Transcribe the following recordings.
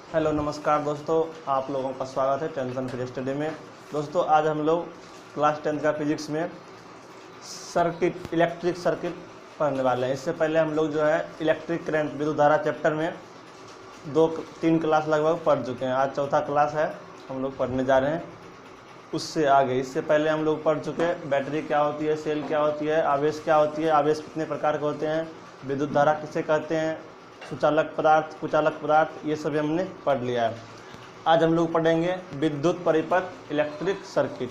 Hello नमस्कार दोस्तों, आप लोगों का स्वागत है टेंशन फ्री स्टडी में। दोस्तों आज हम लोग क्लास 10 का फिजिक्स में सर्किट इलेक्ट्रिक सर्किट पढ़ने वाले हैं। इससे पहले हम लोग जो है इलेक्ट्रिक करंट विद्युत धारा चैप्टर में 2-3 क्लास लगभग पढ़ चुके हैं। आज चौथा क्लास है, हम लोग पढ़ने जा रहे हैं उससे आगे। इससे पहले हम लोग पढ़ चुके हैं बैटरी क्या होती है, सेल क्या होती है, आवेश क्या होती है, आवेश कितने प्रकार के होते हैं, विद्युत धारा किसे कहते हैं, सुचालक पदार्थ, कुचालक पदार्थ, ये सभी हमने पढ़ लिया है। आज हम लोग पढ़ेंगे विद्युत परिपथ इलेक्ट्रिक सर्किट।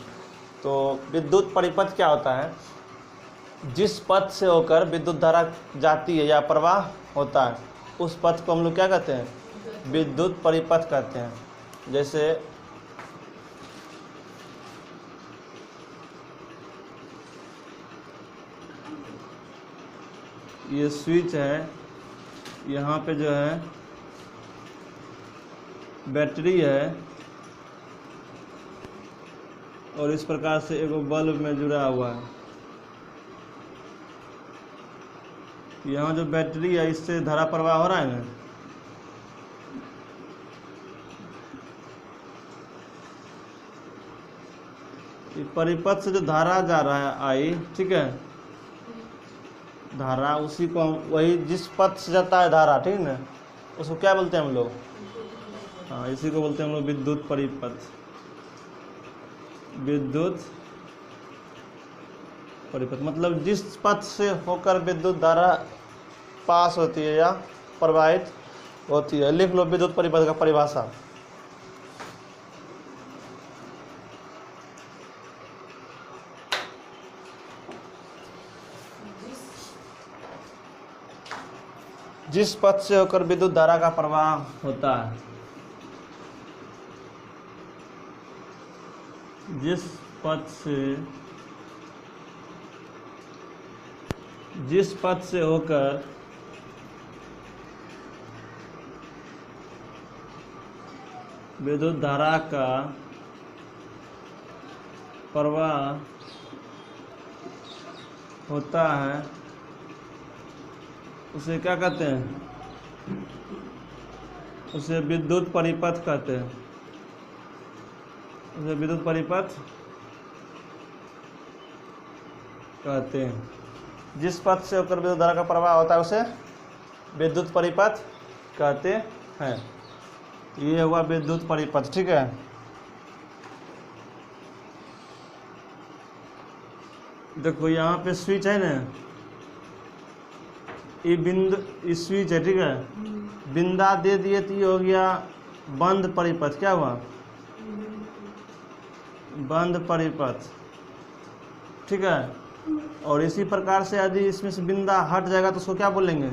तो विद्युत परिपथ क्या होता है? जिस पथ से होकर विद्युत धारा जाती है या प्रवाह होता है उस पथ को हम लोग क्या कहते हैं? विद्युत परिपथ कहते हैं। जैसे ये स्विच है, यहाँ पे जो है बैटरी है और इस प्रकार से एक बल्ब में जुड़ा हुआ है। यहाँ जो बैटरी है इससे धारा प्रवाह हो रहा है ना, परिपथ से जो धारा जा रहा है आई, ठीक है, धारा उसी को हम वही जिस पथ से जाता है धारा, ठीक है ना, उसको क्या बोलते हैं हम लोग? हाँ, इसी को बोलते हैं हम लोग विद्युत परिपथ। विद्युत परिपथ मतलब जिस पथ से होकर विद्युत धारा पास होती है या प्रवाहित होती है। लिख लो विद्युत परिपथ का परिभाषा। जिस पथ से होकर विद्युत धारा का प्रवाह होता है, जिस पथ से होकर विद्युत धारा का प्रवाह होता है उसे क्या कहते हैं? उसे विद्युत परिपथ कहते हैं। उसे विद्युत परिपथ कहते हैं। जिस पथ से होकर विद्युत धारा का प्रवाह होता है उसे विद्युत परिपथ कहते हैं। ये हुआ विद्युत परिपथ, ठीक है। देखो यहाँ पे स्विच है ना, ये बिंदु स्विच है, ठीक है, बिंदा दे दिए तो ये हो गया बंद परिपथ। क्या हुआ? बंद परिपथ, ठीक है। और इसी प्रकार से यदि इसमें से बिंदा हट जाएगा तो उसको क्या बोलेंगे?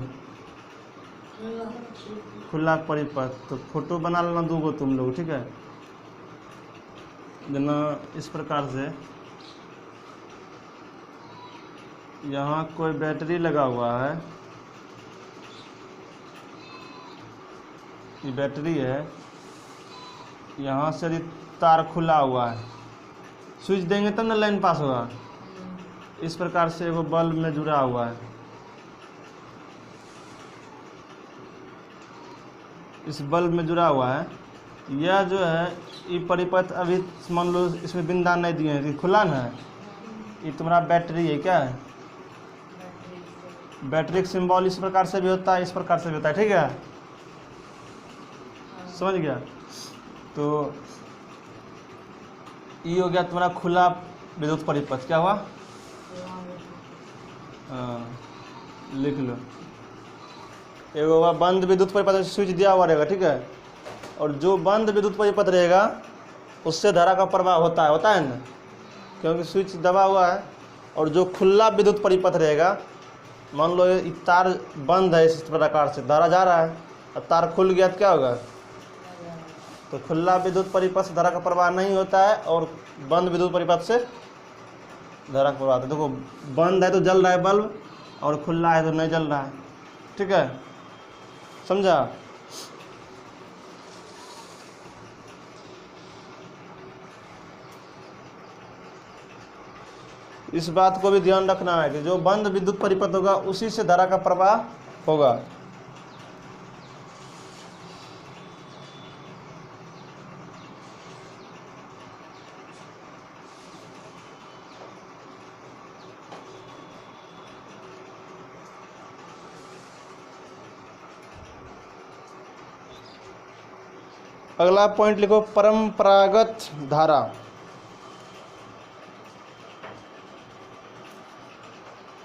खुला परिपथ। तो फोटो बना लेना दूगो तुम लोग, ठीक है। जना इस प्रकार से यहाँ कोई बैटरी लगा हुआ है, ये बैटरी है, यहाँ से यदि तार खुला हुआ है, स्विच देंगे तब ना लाइन पास होगा। इस प्रकार से वो बल्ब में जुड़ा हुआ है, इस बल्ब में जुड़ा हुआ है। यह जो है ये परिपथ अभी मान लो इसमें बिंदा नहीं दिए हैं, खुला ना है, ये तुम्हारा बैटरी है। क्या है? बैटरी का सिंबल इस प्रकार से भी होता है, इस प्रकार से भी होता है, ठीक है, समझ गया। तो ये हो गया तुम्हारा खुला विद्युत परिपथ। क्या हुआ? लिख लो। एक होगा बंद विद्युत परिपथ, स्विच दिया हुआ रहेगा, ठीक है। और जो बंद विद्युत परिपथ रहेगा उससे धारा का प्रवाह होता है ना, क्योंकि स्विच दबा हुआ है। और जो खुला विद्युत परिपथ रहेगा, मान लो ये तार बंद है, इस प्रकार से धारा जा रहा है और तार खुल गया तो क्या होगा? तो खुला विद्युत परिपथ से धारा का प्रवाह नहीं होता है और बंद विद्युत परिपथ से धारा का प्रवाह होता है। देखो बंद है तो जल रहा है बल्ब और खुला है तो नहीं जल रहा है, ठीक है, समझा? इस बात को भी ध्यान रखना है कि जो बंद विद्युत परिपथ होगा उसी से धारा का प्रवाह होगा। अगला पॉइंट लिखो, परंपरागत धारा।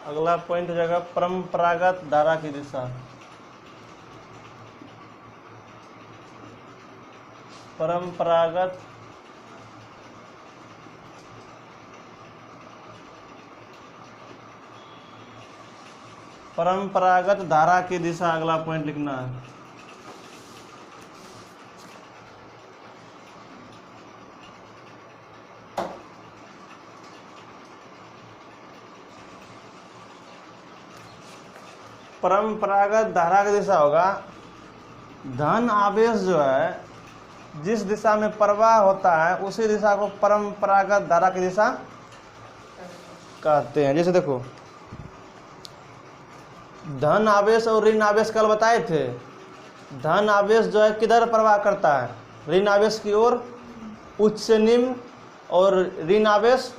अगला पॉइंट हो जाएगा परंपरागत धारा की दिशा। परंपरागत परंपरागत धारा की दिशा, अगला पॉइंट लिखना है। परंपरागत धारा की दिशा होगा, धन आवेश जो है जिस दिशा में प्रवाह होता है उसी दिशा को परंपरागत धारा की दिशा कहते हैं। जैसे देखो, धन आवेश और ऋण आवेश कल बताए थे। धन आवेश जो है किधर प्रवाह करता है, ऋण आवेश की ओर, उच्च से निम्न, और ऋण आवेश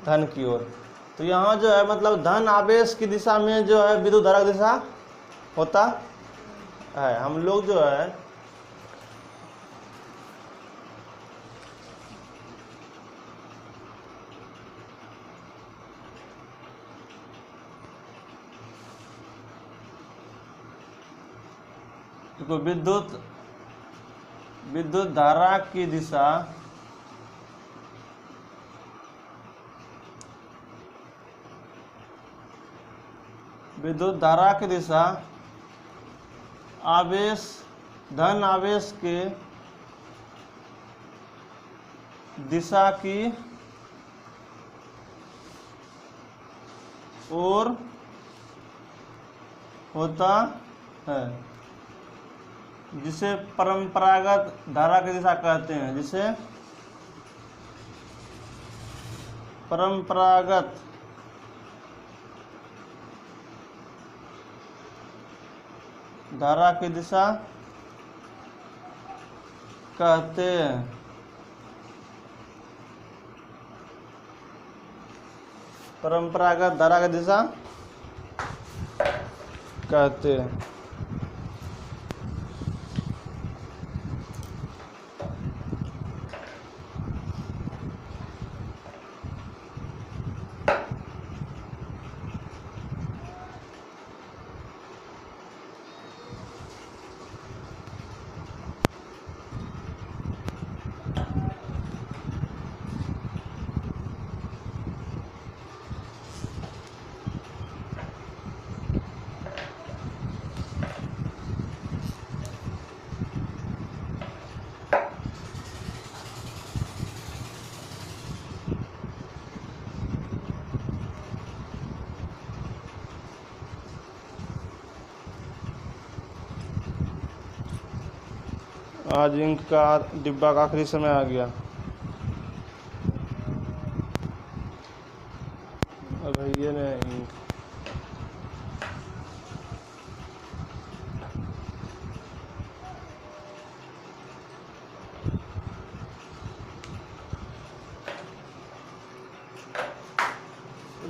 धन की ओर। तो यहाँ जो है मतलब धन आवेश की दिशा में जो है विद्युत धारा की दिशा होता है। हम लोग जो है देखो, विद्युत धारा की दिशा आवेश, धन आवेश के दिशा की ओर होता है, जिसे परंपरागत धारा की दिशा कहते हैं। जिसे परंपरागत धारा की दिशा कहते हैं। परंपरागत धारा की दिशा कहते हैं। आज इंक का डिब्बा का आखिरी समय आ गया। अब ये ना इंक,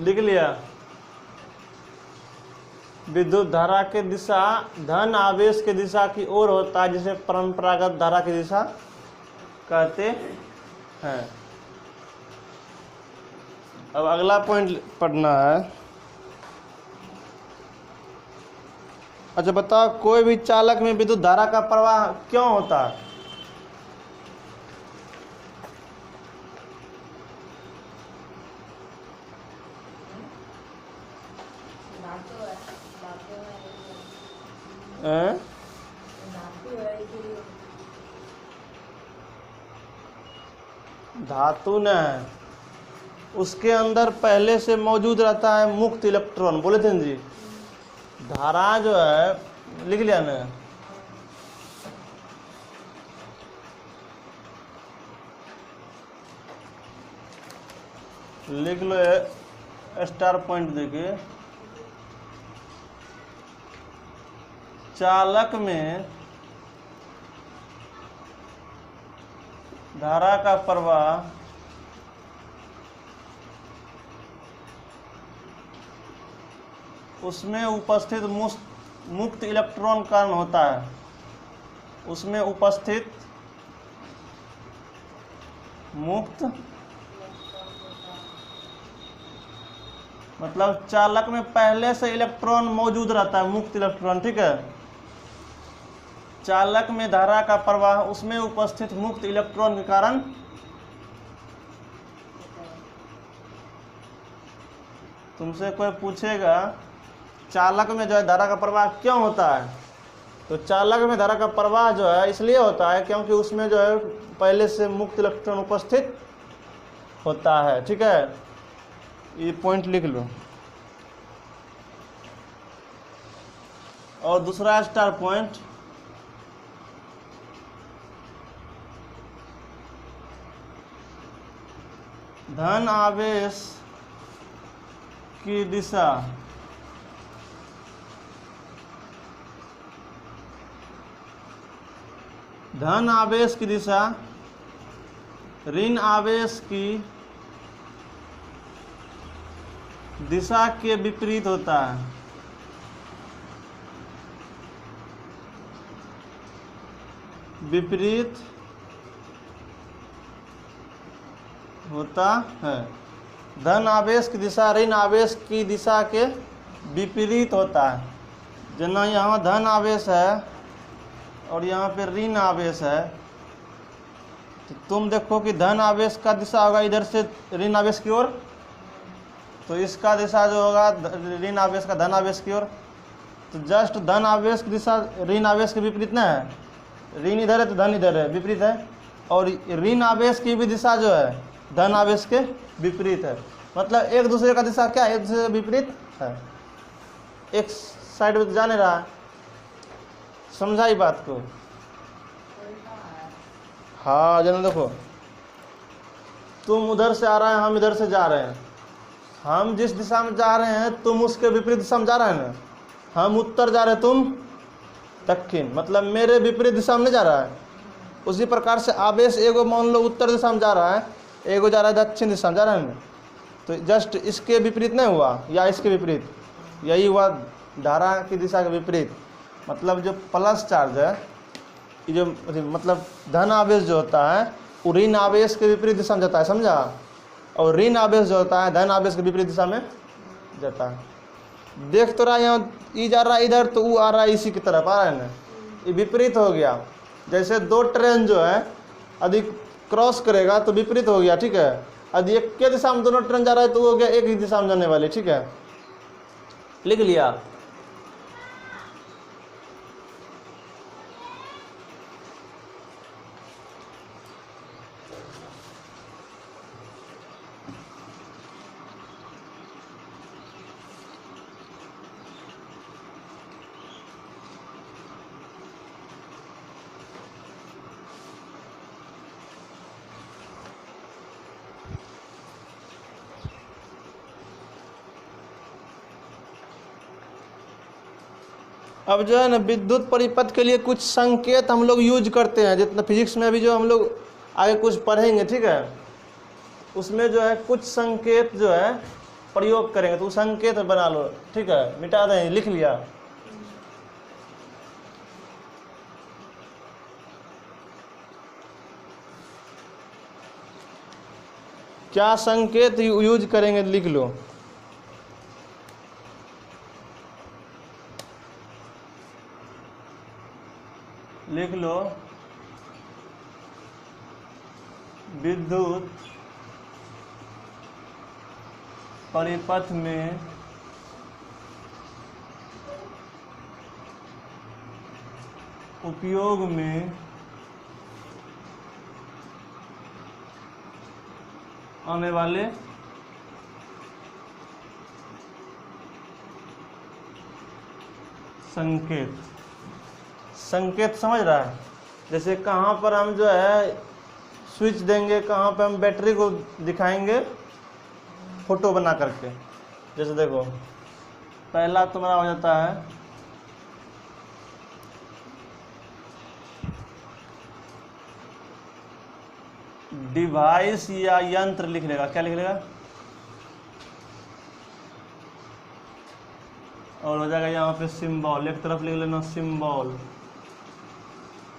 लिख लिया। विद्युत धारा की दिशा धन आवेश की दिशा की ओर होता है, जिसे परंपरागत धारा की दिशा कहते हैं। अब अगला पॉइंट पढ़ना है। अच्छा बताओ, कोई भी चालक में विद्युत धारा का प्रवाह क्यों होता है? धातु न है, उसके अंदर पहले से मौजूद रहता है मुक्त इलेक्ट्रॉन। बोले थे जी, धारा जो है, लिख लिया ना, लिख लो स्टार पॉइंट देके। चालक में धारा का प्रवाह उसमें उपस्थित मुक्त इलेक्ट्रॉन कारण होता है। उसमें उपस्थित मुक्त, मतलब चालक में पहले से इलेक्ट्रॉन मौजूद रहता है, मुक्त इलेक्ट्रॉन, ठीक है। चालक में धारा का प्रवाह उसमें उपस्थित मुक्त इलेक्ट्रॉन के कारण तुमसे कोई पूछेगा चालक में जो है धारा का प्रवाह क्यों होता है, तो चालक में धारा का प्रवाह जो है इसलिए होता है क्योंकि उसमें जो है पहले से मुक्त इलेक्ट्रॉन उपस्थित होता है, ठीक है। ये पॉइंट लिख लो। और दूसरा स्टार पॉइंट, धन आवेश की दिशा धन आवेश की दिशा ऋण आवेश की दिशा के विपरीत होता है। विपरीत होता है। धन आवेश की दिशा ऋण आवेश की दिशा के विपरीत होता है। जना यहाँ धन आवेश है और यहाँ पे ऋण आवेश है, तो तुम देखो कि धन आवेश का दिशा होगा इधर से ऋण आवेश की ओर, तो इसका दिशा जो होगा ऋण आवेश का धन आवेश की ओर। तो जस्ट धन आवेश की दिशा ऋण आवेश के विपरीत ना है, ऋण इधर है तो धन इधर है, विपरीत है। और ऋण आवेश की भी दिशा जो है धन आवेश के विपरीत है, मतलब एक दूसरे का दिशा क्या है, एक दूसरे के विपरीत है। एक साइड में जा नहीं रहा है, समझाई बात को। हाँ जन देखो, तुम उधर से आ रहे हैं, हम इधर से जा रहे हैं। हम जिस दिशा में जा रहे हैं तुम उसके विपरीत दिशा में जा रहे हैं ना। हम उत्तर जा रहे हैं, तुम दक्षिण, मतलब मेरे विपरीत दिशा में नहीं जा रहा है। उसी प्रकार से आवेश एगो मान लो उत्तर दिशा में जा रहा है, एगो जा रहा है दक्षिण दिशा में जा रहा है ना, तो जस्ट इसके विपरीत नहीं हुआ या इसके विपरीत, यही हुआ धारा की दिशा के विपरीत। मतलब जो प्लस चार्ज है, ये जो मतलब धन आवेश जो होता है वो ऋण आवेश के विपरीत दिशा में जाता है, समझा। और ऋण आवेश जो होता है धन आवेश के विपरीत दिशा में जाता है। देख तो रहा है यहाँ ई जा रहा है इधर, तो वो आ रहा है इसी की तरफ आ रहा है ना, ये विपरीत हो गया। जैसे दो ट्रेन जो है यदि क्रॉस करेगा तो विपरीत हो गया, ठीक है। यदि एक के दिशा में दोनों ट्रेन जा रहा है तो वो हो गया एक ही दिशा में जाने वाले, ठीक है। लिख लिया। अब जो है ना विद्युत परिपथ के लिए कुछ संकेत हम लोग यूज करते हैं, जितना फिजिक्स में अभी जो हम लोग आगे कुछ पढ़ेंगे, ठीक है। उसमें जो है कुछ संकेत जो है प्रयोग करेंगे, तो संकेत बना लो, ठीक है। मिटा दें, लिख लिया। क्या संकेत यूज करेंगे लिख लो। लिख लो, विद्युत परिपथ में उपयोग में आने वाले संकेत। संकेत समझ रहा है, जैसे कहाँ पर हम जो है स्विच देंगे, कहाँ पे हम बैटरी को दिखाएंगे फोटो बना करके। जैसे देखो पहला तुम्हारा हो जाता है डिवाइस या यंत्र, लिख लेगा। क्या लिख लेगा? और हो जाएगा यहाँ पे सिंबल, एक तरफ लिख लेना सिंबल।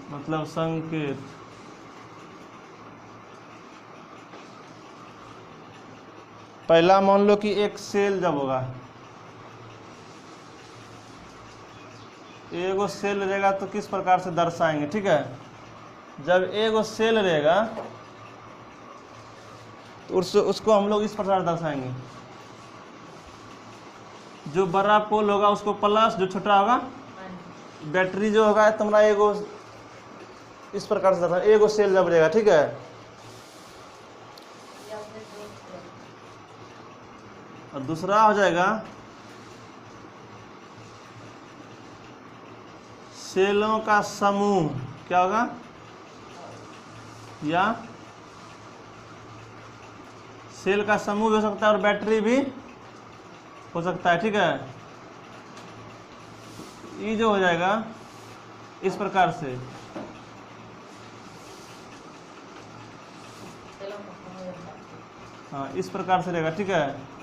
मतलब संकेत। पहला मान लो कि एक सेल जब होगा, एगो सेल रहेगा तो किस प्रकार से दर्शाएंगे, ठीक है। जब एगो सेल रहेगा तो उसको हम लोग इस प्रकार दर्शाएंगे, जो बड़ा पोल होगा उसको प्लस, जो छोटा होगा बैटरी जो होगा तुम्हारा एगो इस प्रकार से दर्शा, एगो सेल जब रहेगा, ठीक है। और दूसरा हो जाएगा सेलों का समूह, क्या होगा, या सेल का समूह भी हो सकता है और बैटरी भी हो सकता है, ठीक है। ये जो हो जाएगा इस प्रकार से, हाँ इस प्रकार से रहेगा, ठीक है।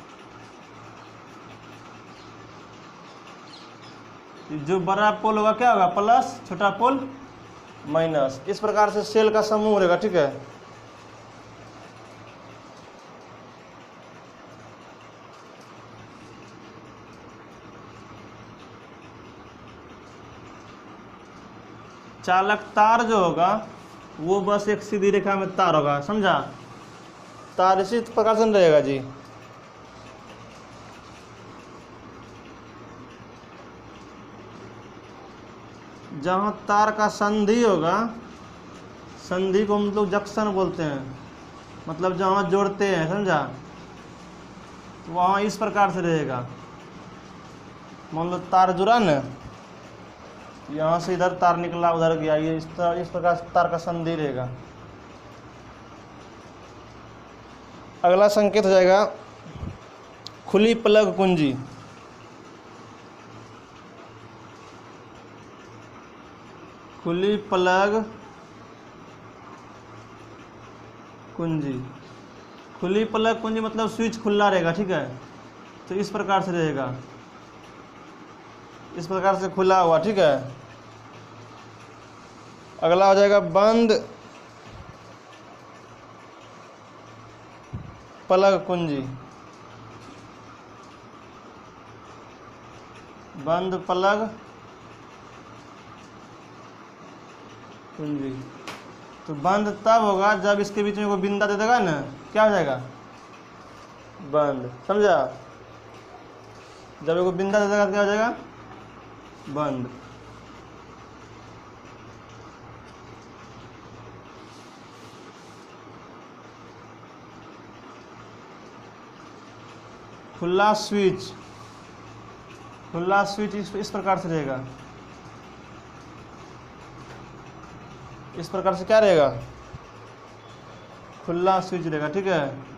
जो बड़ा पोल होगा क्या होगा प्लस, छोटा पोल माइनस, इस प्रकार से सेल का समूह रहेगा, ठीक है। चालक तार जो होगा वो बस एक सीधी रेखा में तार होगा, समझा। तार इसी प्रकार से रहेगा जी। जहाँ तार का संधि होगा, संधि को हम लोग जंक्शन बोलते हैं, मतलब जहाँ जोड़ते हैं, समझा। तो वहाँ इस प्रकार से रहेगा, मान लो तार जुड़ा न, यहाँ से इधर तार निकला उधर गया, ये इस प्रकार से तार का संधि रहेगा। अगला संकेत हो जाएगा खुली प्लग कुंजी। खुली प्लग कुंजी, खुली प्लग कुंजी मतलब स्विच खुला रहेगा, ठीक है। तो इस प्रकार से रहेगा, इस प्रकार से खुला हुआ, ठीक है। अगला हो जाएगा बंद प्लग कुंजी। बंद प्लग कुंजी, तो बंद तब होगा जब इसके बीच में कोई बिंदा दे देगा ना, क्या हो जाएगा बंद, समझा। जब एगो बिंदा दे देगा तो क्या हो जाएगा बंद। खुला स्विच, खुला स्विच इस प्रकार से रहेगा, इस प्रकार से क्या रहेगा खुला स्विच रहेगा, ठीक है।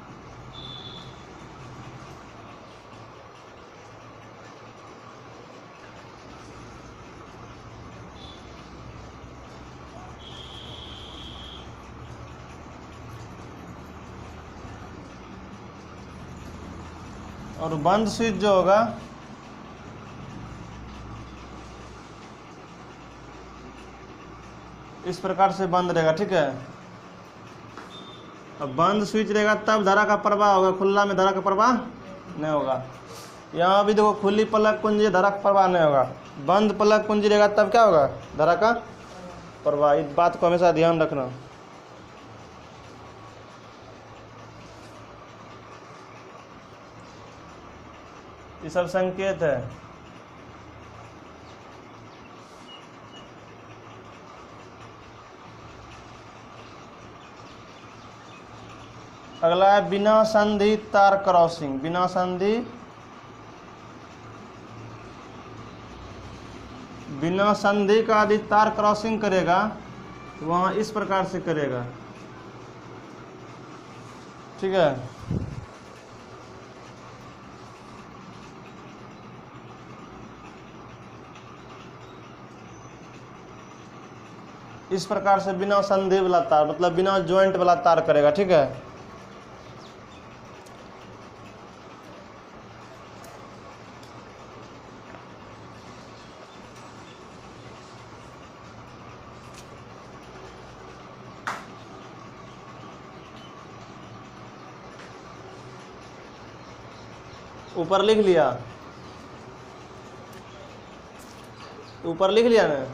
और बंद स्विच जो होगा इस प्रकार से बंद रहेगा, ठीक है। अब बंद स्विच रहेगा तब धारा का प्रवाह होगा, खुला में धारा का प्रवाह नहीं होगा। यहाँ भी देखो खुली प्लग कुंजी, धारा का प्रवाह नहीं होगा। बंद प्लग कुंजी रहेगा तब क्या होगा धारा का प्रवाह। इस बात को हमेशा ध्यान रखना। ये सब संकेत है। अगला है बिना संधि तार क्रॉसिंग। बिना संधि, बिना संधि का यदि तार क्रॉसिंग करेगा तो वहाँ इस प्रकार से करेगा, ठीक है। इस प्रकार से बिना संधि वाला तार, मतलब बिना ज्वाइंट वाला तार करेगा, ठीक है। ऊपर लिख लिया, ऊपर लिख लिया ना।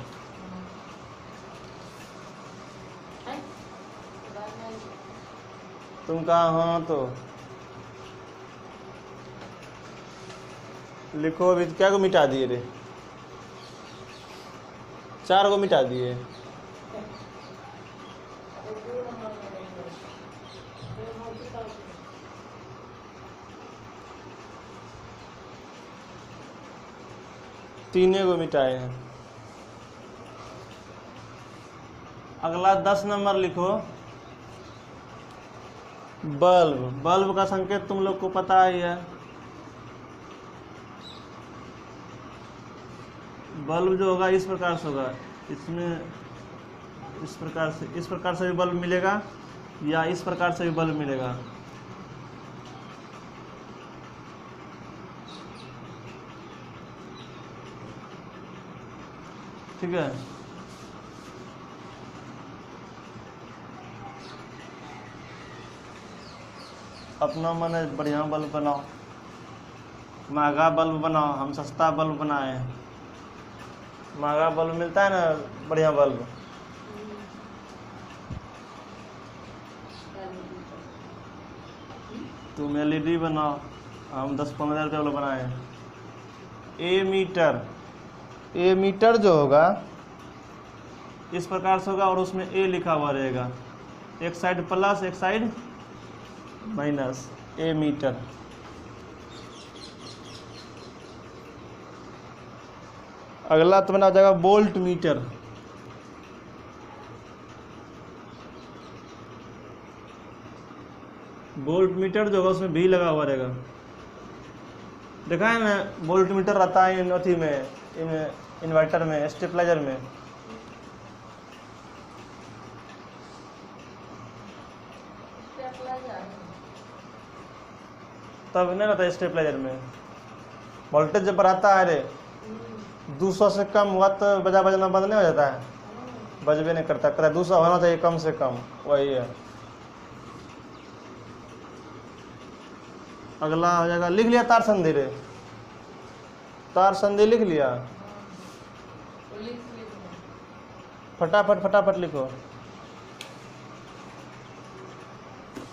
तुम कहा हाँ तो लिखो। अभी क्या को मिटा दिए रे? 4 को मिटा दिए। तीने को मिटाए हैं। अगला 10 नंबर लिखो, बल्ब। बल्ब का संकेत तुम लोग को पता ही है। बल्ब जो होगा इस प्रकार से होगा, इसमें इस प्रकार से भी बल्ब मिलेगा या इस प्रकार से भी बल्ब मिलेगा। ठीक है, अपना मन है बढ़िया बल्ब बनाओ, महंगा बल्ब बनाओ। हम सस्ता बल्ब बनाए हैं। महंगा बल्ब मिलता है ना, बढ़िया बल्ब। तुम एलईडी बनाओ, हम 10-15 हज़ार रुपये वाला बनाए हैं। ए मीटर, ए मीटर जो होगा इस प्रकार से होगा और उसमें ए लिखा हुआ रहेगा, एक साइड प्लस एक साइड माइनस, ए मीटर। अगला तुम्हारा आ जाएगा वोल्ट मीटर। वोल्ट मीटर जो होगा उसमें भी लगा हुआ रहेगा। देखा है ना, वोल्ट मीटर रहता है इन अथी में, इन्वर्टर में, स्टेबलाइजर में। तब नहीं रहता स्टेबलाइजर में। वोल्टेज जब बढ़ाता है रे 200 से कम हुआ तो बजना बंद नहीं हो जाता है, बजबे नहीं करता, कहता 200 होना चाहिए कम से कम, वही है। अगला हो जाएगा, लिख लिया तार संधि रे? तार संधि लिख लिया? फटाफट फटाफट लिखो।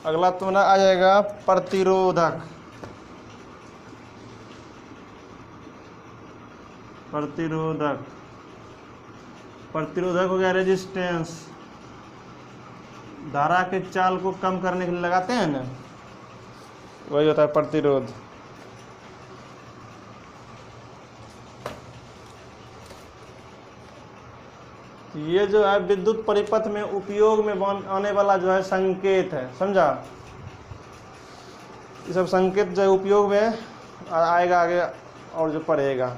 अगला तुम्हारा आ जाएगा प्रतिरोधक। प्रतिरोधक, प्रतिरोधक हो गया रेजिस्टेंस। धारा के चाल को कम करने के लिए लगाते हैं ना, वही होता है प्रतिरोध। ये जो है विद्युत परिपथ में उपयोग में आने वाला जो है संकेत है, समझा? ये सब संकेत जो है उपयोग में आएगा आगे और जो पढ़ेगा।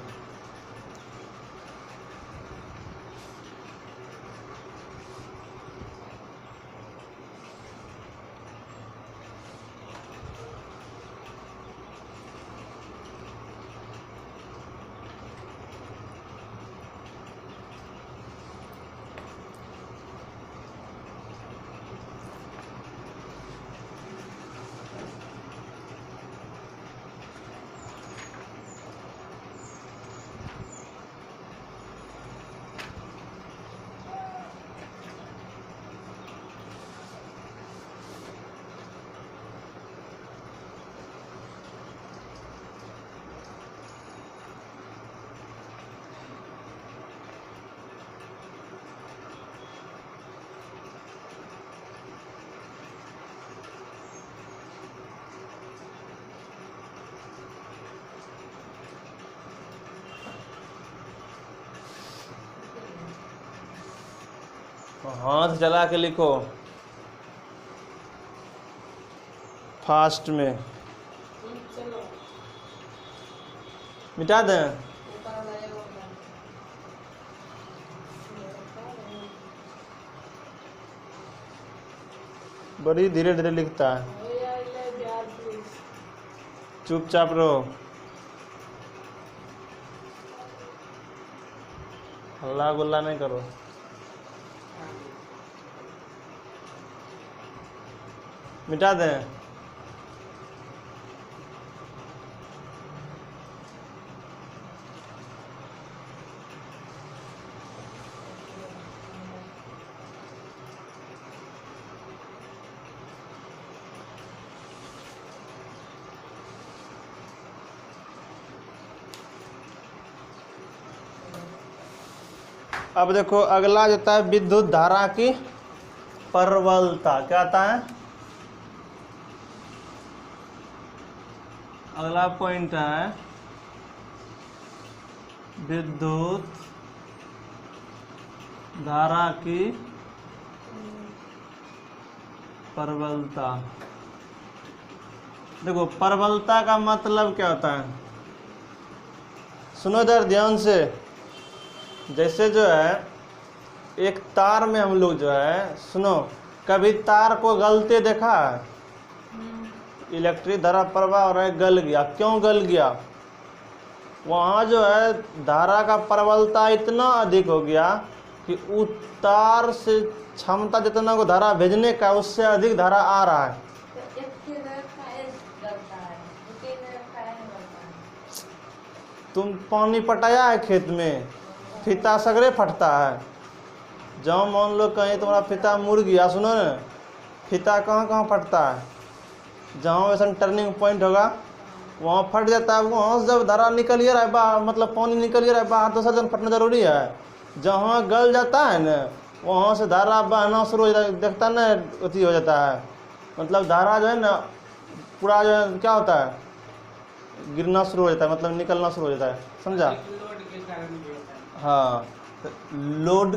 हाथ जला के लिखो फास्ट में। मिटा दें? बड़ी धीरे धीरे लिखता है, चुपचाप रहो, हल्ला गुल्ला नहीं करो। मिटा दें? अब देखो अगला जो होता है विद्युत धारा की प्रबलता। क्या आता है? अगला पॉइंट है विद्युत धारा की प्रबलता। देखो प्रबलता का मतलब क्या होता है, सुनो इधर ध्यान से। जैसे जो है एक तार में हम लोग जो है, सुनो, कभी तार को गलते देखा है? इलेक्ट्रिक धारा प्रवाह हो रहा है, गल गया। क्यों गल गया? वहाँ जो है धारा का प्रबलता इतना अधिक हो गया कि उस तार से क्षमता जितना को धारा भेजने का उससे अधिक धारा आ रहा है। तुम पानी पटाया है खेत में, फीता सगरे फटता है। जहाँ मान लो कहीं तुम्हारा फीता मुड़ गया, सुनो न, फीता कहाँ कहाँ फटता है? जहाँ वैसा टर्निंग पॉइंट होगा वहाँ फट जाता है। वहाँ से जब धारा निकल रहा है बाहर, मतलब पानी निकल रहा है बाहर, तो सजन फटना जरूरी है। जहाँ गल जाता है न, वहाँ से धारा बहना शुरू हो जाता है। देखता न अथी हो जाता है, मतलब धारा जो है ना पूरा जो है क्या होता है, गिरना शुरू हो जाता है, मतलब निकलना शुरू हो जाता है। समझा? हाँ, लोड,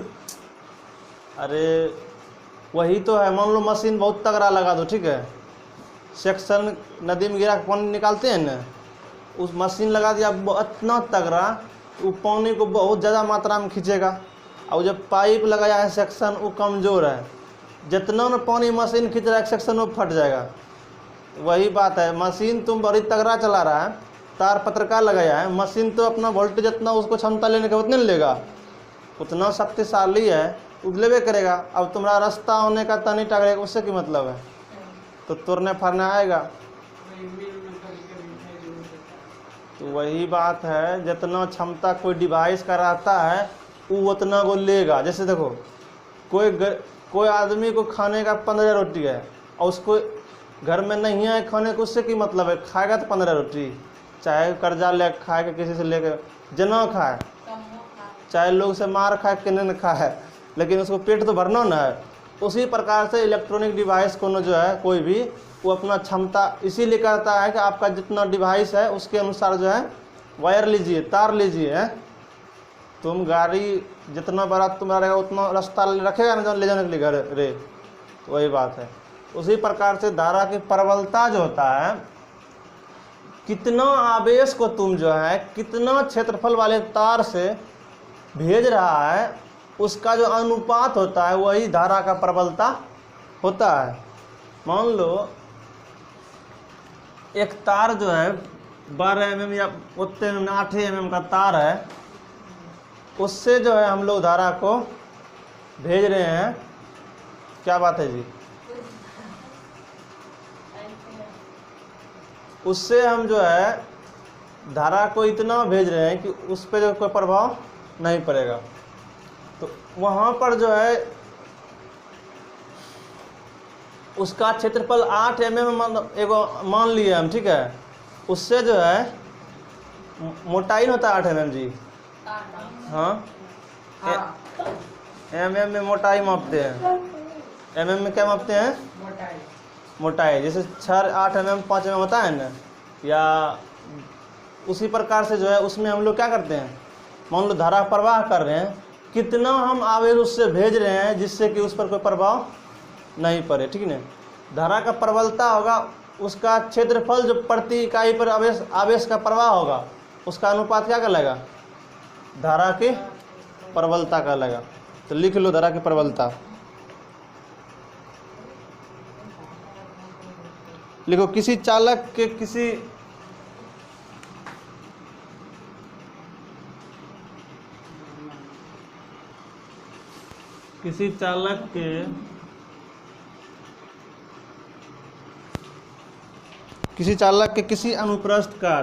अरे वही तो है। मान लो मशीन बहुत तगड़ा लगा दो, ठीक है, सेक्शन नदी में गिरा के पानी निकालते हैं ना, उस मशीन लगा दिया इतना तगड़ा, वो पानी को बहुत ज़्यादा मात्रा में खींचेगा। और जब पाइप लगाया है सेक्शन, वो कमज़ोर है, जितना न पानी मशीन खींच रहा है सेक्शन वो फट जाएगा। वही बात है, मशीन तुम बड़ी तगड़ा चला रहा है, तार पत्रकार लगाया है, मशीन तो अपना वोल्टेज जितना उसको क्षमता लेने का उतने लेगा, उतना शक्तिशाली है, उगलेबे करेगा। अब तुम्हारा रास्ता होने का तनी टकरेगा, उससे क्या मतलब है? तो तोड़ने फाड़ने आएगा। तो वही बात है, जितना क्षमता कोई डिवाइस का रहता है वो उतना को लेगा। जैसे देखो कोई आदमी को खाने का 15 रोटी है और उसको घर में नहीं है खाने को, उससे की मतलब है? खाएगा तो 15 रोटी, चाहे कर्जा ले खाए के किसी से लेकर जना खाए, चाहे लोग से मार खाए कि नहीं खाए, लेकिन उसको पेट तो भरना ना है। उसी प्रकार से इलेक्ट्रॉनिक डिवाइस को जो है कोई भी, वो अपना क्षमता इसीलिए करता है कि आपका जितना डिवाइस है उसके अनुसार जो है वायर लीजिए, तार लीजिए। तुम गाड़ी जितना बड़ा तुम्हारा रहेगा उतना रास्ता रखेगा ना ले जाने के लिए घर रे। तो वही बात है। उसी प्रकार से धारा की प्रबलता जो होता है, कितना आवेश को तुम जो है कितना क्षेत्रफल वाले तार से भेज रहा है, उसका जो अनुपात होता है वही धारा का प्रबलता होता है। मान लो एक तार जो है 12 mm या उतने 8 mm का तार है, उससे जो है हम लोग धारा को भेज रहे हैं। क्या बात है जी? उससे हम जो है धारा को इतना भेज रहे हैं कि उस पर जो कोई प्रभाव नहीं पड़ेगा। तो वहाँ पर जो है उसका क्षेत्रफल 8 mm एगो मान लिए हम, ठीक है। उससे जो है मोटाई होता है 8 mm जी। हाँ, mm में मोटाई मापते हैं, mm में क्या मापते हैं? मोटाई। जैसे 6-8 mm 5 mm होता है ना, या उसी प्रकार से जो है उसमें हम लोग क्या करते हैं, मान लो धारा प्रवाह कर रहे हैं, कितना हम आवेश उससे भेज रहे हैं जिससे कि उस पर कोई प्रभाव नहीं पड़े, ठीक है। धारा का प्रबलता होगा उसका क्षेत्रफल जो प्रति इकाई पर आवेश का प्रवाह होगा, उसका अनुपात क्या कहलाएगा? धारा की प्रबलता कहलाएगा। तो लिख लो धारा की प्रबलता, लिखो। किसी चालक के किसी चालक के किसी अनुप्रस्थ का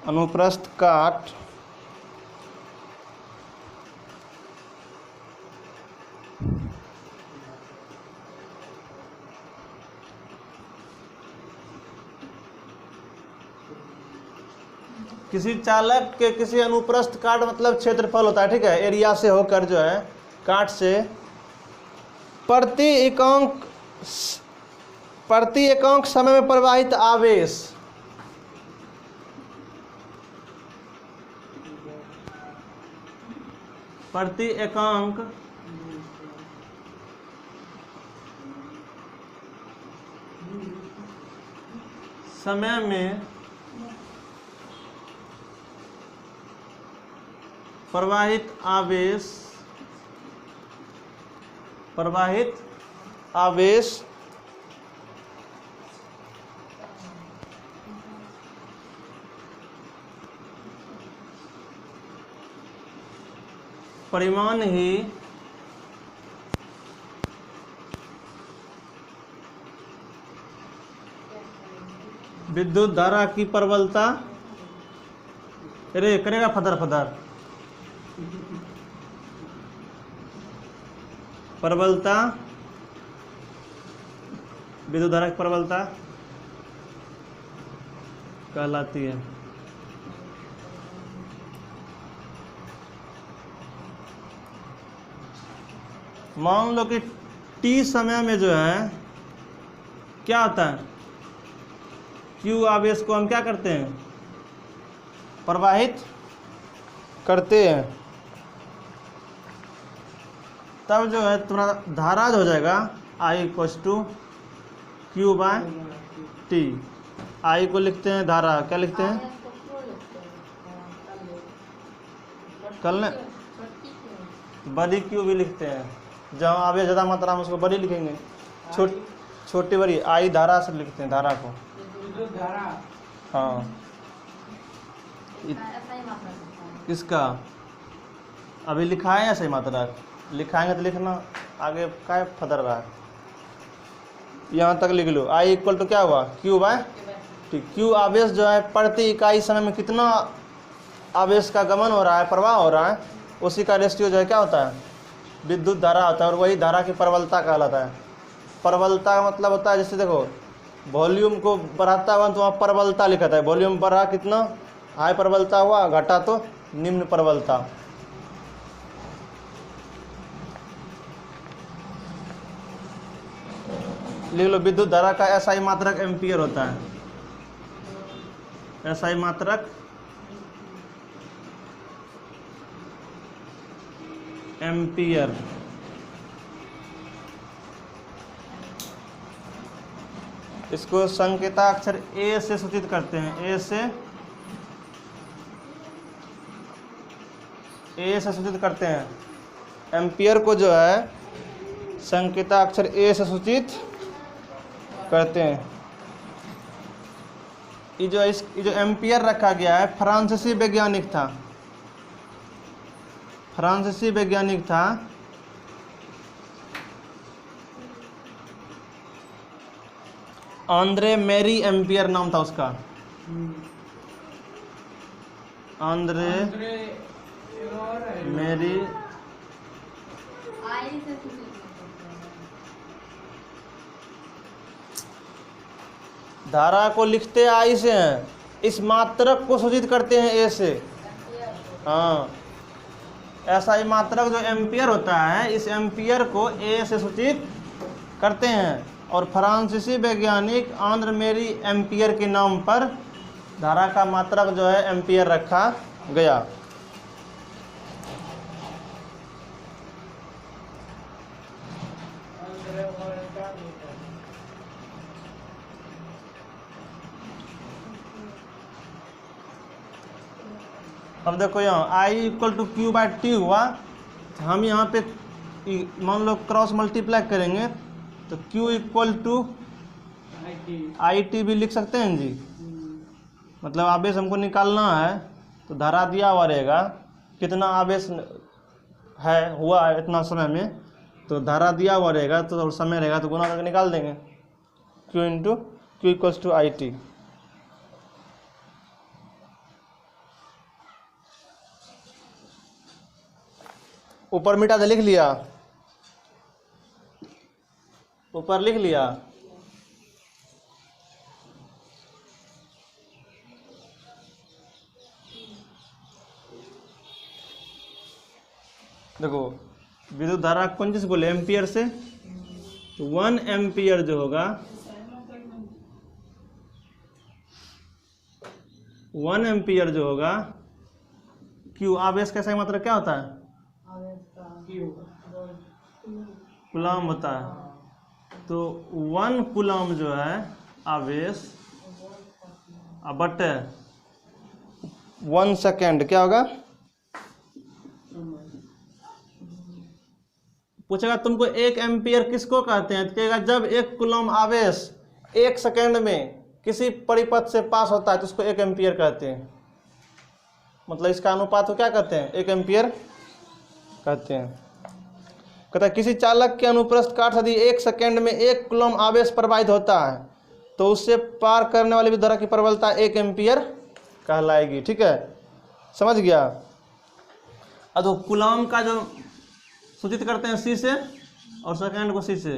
अनुप्रस्थ काट किसी चालक के किसी अनुप्रस्थ काट मतलब क्षेत्रफल होता है, ठीक है, एरिया से होकर जो है काट से प्रति एकांक समय में प्रवाहित आवेश प्रति एकांक समय में प्रवाहित आवेश परिमाण ही विद्युत धारा की प्रबलता, अरे करेगा फदर प्रबलता, विद्युत धारा की प्रबलता कहलाती है। मान लो कि t समय में जो है क्या होता है, q आवेश को हम क्या करते हैं, प्रवाहित करते हैं, तब जो है तुम्हारा धारा जो हो जाएगा I = Q/T। I को लिखते हैं धारा, क्या लिखते हैं, कल ने बड़ी Q भी लिखते हैं, जहाँ आवेश ज़्यादा मात्रा में उसको बड़ी लिखेंगे, छोटी बड़ी I धारा से लिखते हैं, धारा को। हाँ किसका अभी लिखा है या सही मात्रा लिखाएंगे तो लिखना, आगे क्या फदर रहा है, यहाँ तक लिख लो। I = क्या हुआ, Q/T। Q आवेश जो है प्रति इकाई समय में कितना आवेश का गमन हो रहा है, प्रवाह हो रहा है, उसी का रेशियो जो है क्या होता है, विद्युत धारा होता है, और वही धारा की प्रबलता कहलाता है। प्रबलता का मतलब होता है, जैसे देखो वॉल्यूम को बढ़ाता हुआ तो वहाँ प्रबलता लिखा था है, वॉल्यूम बढ़ा कितना हाई प्रबलता हुआ, घटा तो निम्न प्रबलता। लिख लो, विद्युत धारा का SI मात्रक एम्पियर होता है, SI मात्रक एम्पियर। इसको संकेताक्षर A से सूचित करते हैं, A से सूचित करते हैं। एम्पियर को जो है संकेताक्षर A से सूचित करते हैं। ये जो एम्पियर रखा गया है, फ्रांसीसी वैज्ञानिक था आंद्रे मैरी एम्पियर नाम था उसका, आंद्रे मैरी। धारा को लिखते I से हैं, इस मात्रक को सूचित करते हैं A से। हाँ, SI मात्रक जो एम्पियर होता है, इस एम्पियर को A से सूचित करते हैं, और फ्रांसीसी वैज्ञानिक आंद्रे मैरी एम्पियर के नाम पर धारा का मात्रक जो है एम्पियर रखा गया। अब देखो यहाँ I = Q/T हुआ, हम यहाँ पे मान लो क्रॉस मल्टीप्लाई करेंगे तो Q = IT भी लिख सकते हैं जी। मतलब आवेश हमको निकालना है, तो धारा दिया हुआ रहेगा कितना आवेश है हुआ है इतना समय में, तो धारा दिया हुआ रहेगा तो और समय रहेगा तो गुना करके निकाल देंगे, Q = IT। ऊपर मिटा दे, लिख लिया, ऊपर लिख लिया। देखो विद्युत धारा कौन चीज बोले, एम्पियर से, तो 1 एम्पियर जो होगा 1 एम्पियर जो होगा क्यू, आवेश का सही मतलब क्या होता है, कूलम होता है। तो 1 कूलम जो है आवेश बटे 1 सेकेंड क्या होगा, पूछेगा तुमको 1 एम्पियर किसको कहते हैं, तो कहेगा जब 1 कूलम आवेश 1 सेकेंड में किसी परिपथ से पास होता है तो उसको 1 एम्पियर कहते हैं। मतलब इसका अनुपात को क्या कहते हैं, 1 एम्पियर कहते हैं। कहता है किसी चालक के अनुप्रस्थ काट यदि 1 सेकेंड में 1 कूलम आवेश प्रवाहित होता है तो उससे पार करने वाली विद्युत धारा की प्रबलता 1 एम्पियर कहलाएगी। ठीक है, समझ गया। अब तो कूलम का जो सूचित करते हैं सी से और सेकेंड को सी से,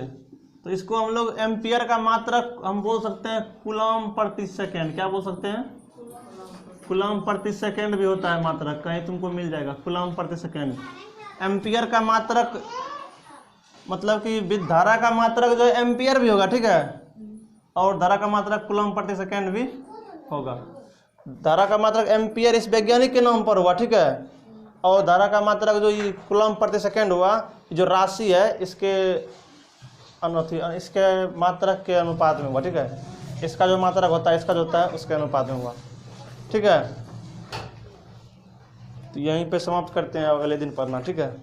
तो इसको हम लोग एम्पियर का मात्रक हम बोल सकते हैं कूलम प्रति सेकेंड। क्या बोल सकते हैं, कूलम प्रति सेकेंड भी होता है मात्रक, कहीं तुमको मिल जाएगा कूलम प्रति सेकेंड। एम्पियर का मात्रक मतलब कि विद्युत धारा का मात्रक जो एम्पियर भी होगा, ठीक है, और धारा का मात्रक कूलम प्रति सेकेंड भी होगा। धारा का मात्रक एम्पियर इस वैज्ञानिक के नाम पर हुआ, ठीक है, और धारा का मात्रक जो ये कूलम प्रति सेकेंड हुआ, जो राशि है इसके इसके मात्रक के अनुपात में हुआ। ठीक है, इसका जो मात्रक होता है, इसका जो होता है उसके अनुपात में हुआ। ठीक है, तो यहीं पे समाप्त करते हैं, अगले दिन पढ़ना। ठीक है।